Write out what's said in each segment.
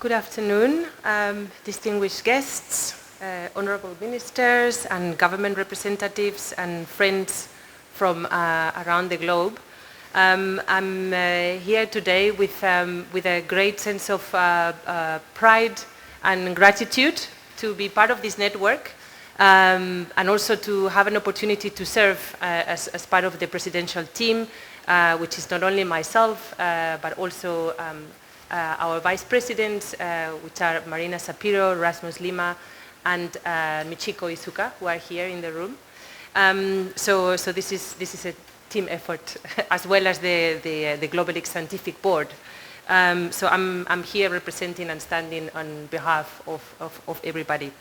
Good afternoon, distinguished guests, honorable ministers and government representatives and friends from around the globe. I'm here today with a great sense of pride and gratitude to be part of this network and also to have an opportunity to serve as part of the presidential team, which is not only myself, but also our vice presidents, which are Marina Sapiro, Rasmus Lima, and Michiko Izuka, who are here in the room. So this is a team effort, as well as the Globelics Scientific Board. So I'm here representing and standing on behalf of everybody.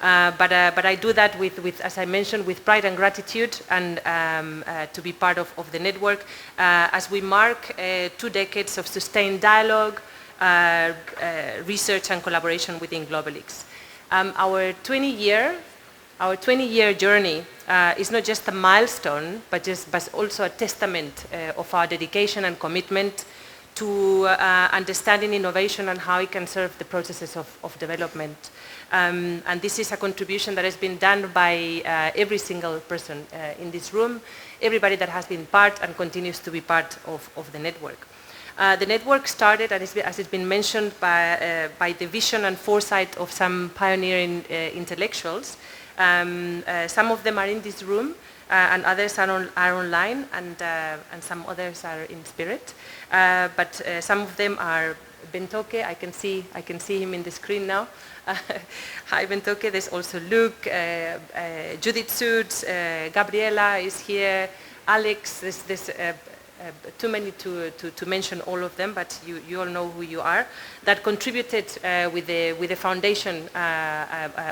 But I do that with, as I mentioned, with pride and gratitude, and to be part of the network as we mark 2 decades of sustained dialogue, research and collaboration within Globelics. Our 20-year journey is not just a milestone, but also a testament of our dedication and commitment to understanding innovation and how it can serve the processes of development. And this is a contribution that has been done by every single person in this room, everybody that has been part and continues to be part of the network. The network started, as it's been mentioned, by the vision and foresight of some pioneering intellectuals. Some of them are in this room, and others are online, and some others are in spirit. But some of them are Bentoke. I can see him in the screen now. Hi Bentoke. There's also Luke, Judith Suits, Gabriela is here, Alex. There's too many to mention all of them, but you all know who you are, that contributed with the foundation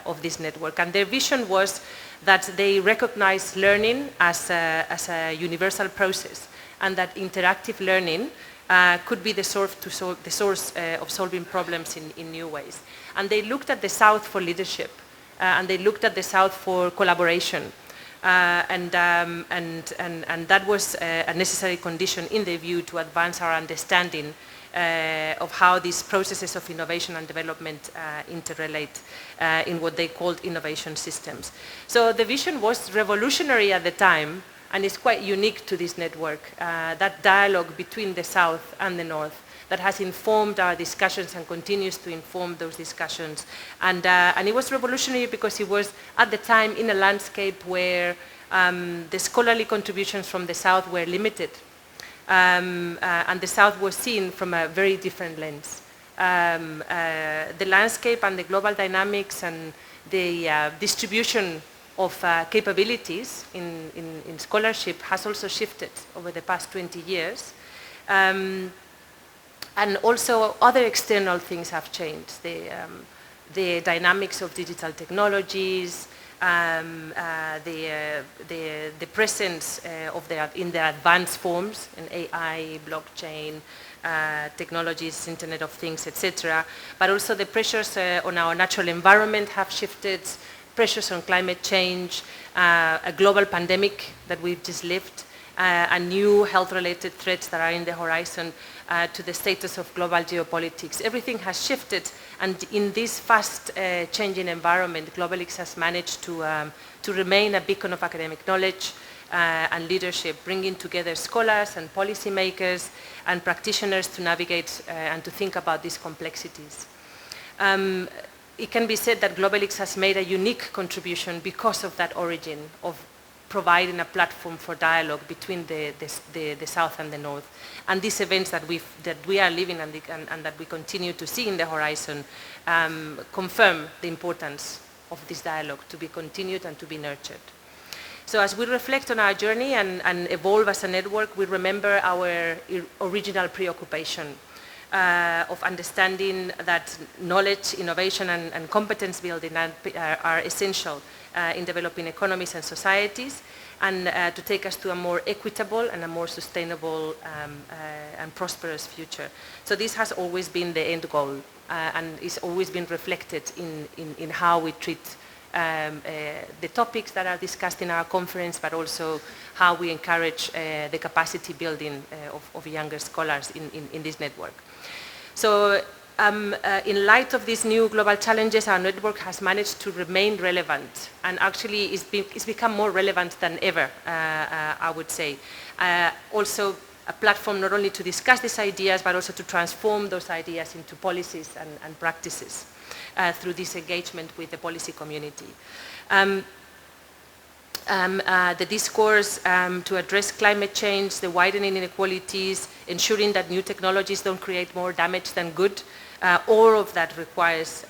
of this network. And their vision was that they recognize learning as a universal process, and that interactive learning could be the source of solving problems in new ways. And they looked at the South for leadership, and they looked at the South for collaboration. And that was a necessary condition in their view to advance our understanding of how these processes of innovation and development interrelate in what they called innovation systems. So the vision was revolutionary at the time, and it's quite unique to this network, that dialogue between the South and the North that has informed our discussions and continues to inform those discussions. And it was revolutionary because it was at the time in a landscape where the scholarly contributions from the South were limited. And the South was seen from a very different lens. The landscape and the global dynamics and the distribution of capabilities in scholarship has also shifted over the past 20 years. And also other external things have changed. The dynamics of digital technologies, the presence of in their advanced forms in AI, blockchain, technologies, Internet of Things, etc. But also the pressures on our natural environment have shifted, pressures on climate change, a global pandemic that we've just lived, and new health-related threats that are in the horizon, to the status of global geopolitics. Everything has shifted, and in this fast changing environment, Globelics has managed to remain a beacon of academic knowledge and leadership, bringing together scholars and policymakers and practitioners to navigate and to think about these complexities. It can be said that Globelics has made a unique contribution because of that origin of providing a platform for dialogue between the South and the North. And these events that we are living and that we continue to see in the horizon confirm the importance of this dialogue to be continued and to be nurtured. So as we reflect on our journey and evolve as a network, we remember our original preoccupation of understanding that knowledge, innovation, and competence building are essential in developing economies and societies, and to take us to a more equitable and a more sustainable and prosperous future. So this has always been the end goal, and it's always been reflected in how we treat the topics that are discussed in our conference, but also how we encourage the capacity building of younger scholars in this network. So in light of these new global challenges, our network has managed to remain relevant, and actually it's become more relevant than ever, I would say. Also, a platform not only to discuss these ideas, but also to transform those ideas into policies and practices through this engagement with the policy community. The discourse to address climate change, the widening inequalities, ensuring that new technologies don't create more damage than good, all of that requires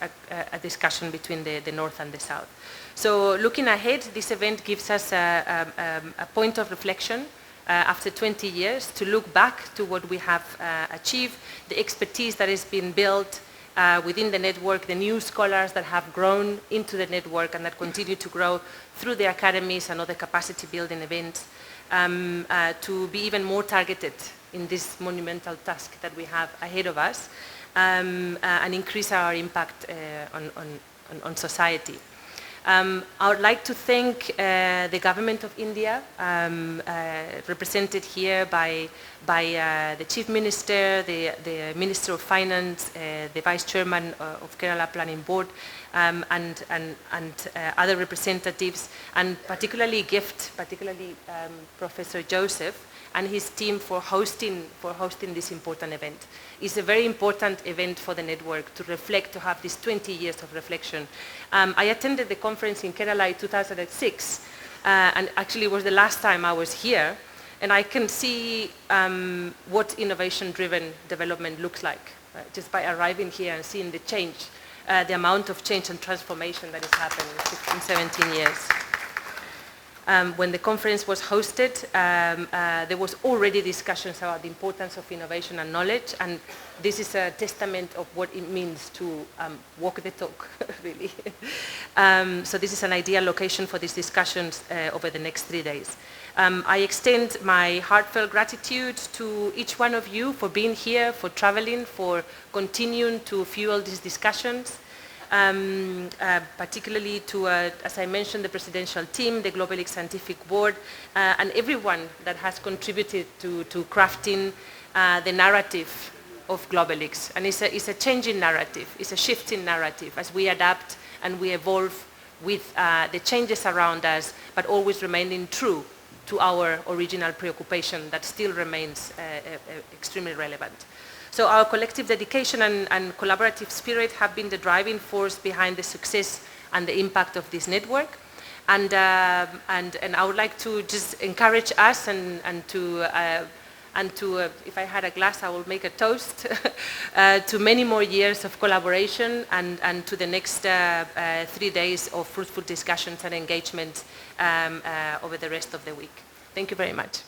a discussion between the North and the South. So looking ahead, this event gives us a point of reflection after 20 years to look back to what we have achieved, the expertise that has been built within the network, the new scholars that have grown into the network and that continue to grow through the academies and other capacity building events, to be even more targeted in this monumental task that we have ahead of us, and increase our impact on society. I would like to thank the government of India, represented here by the Chief Minister, the Minister of Finance, the Vice Chairman of Kerala Planning Board, and other representatives, and particularly Professor Joseph and his team for hosting this important event. It's a very important event for the network to reflect, to have these 20 years of reflection. I attended the conference in Kerala in 2006, and actually it was the last time I was here, and I can see what innovation-driven development looks like, just by arriving here and seeing the change, the amount of change and transformation that is happening in 16, 17 years. When the conference was hosted, there was already discussions about the importance of innovation and knowledge, and this is a testament of what it means to walk the talk, really. So this is an ideal location for these discussions over the next 3 days. I extend my heartfelt gratitude to each one of you for being here, for traveling, for continuing to fuel these discussions. Particularly to, as I mentioned, the presidential team, the Globelics Scientific Board, and everyone that has contributed to crafting the narrative of Globelics. And it's a changing narrative, it's a shifting narrative as we adapt and we evolve with the changes around us, but always remaining true to our original preoccupation that still remains extremely relevant. So our collective dedication and collaborative spirit have been the driving force behind the success and the impact of this network. And I would like to just encourage us and to, if I had a glass, I will make a toast to many more years of collaboration and to the next 3 days of fruitful discussions and engagement over the rest of the week. Thank you very much.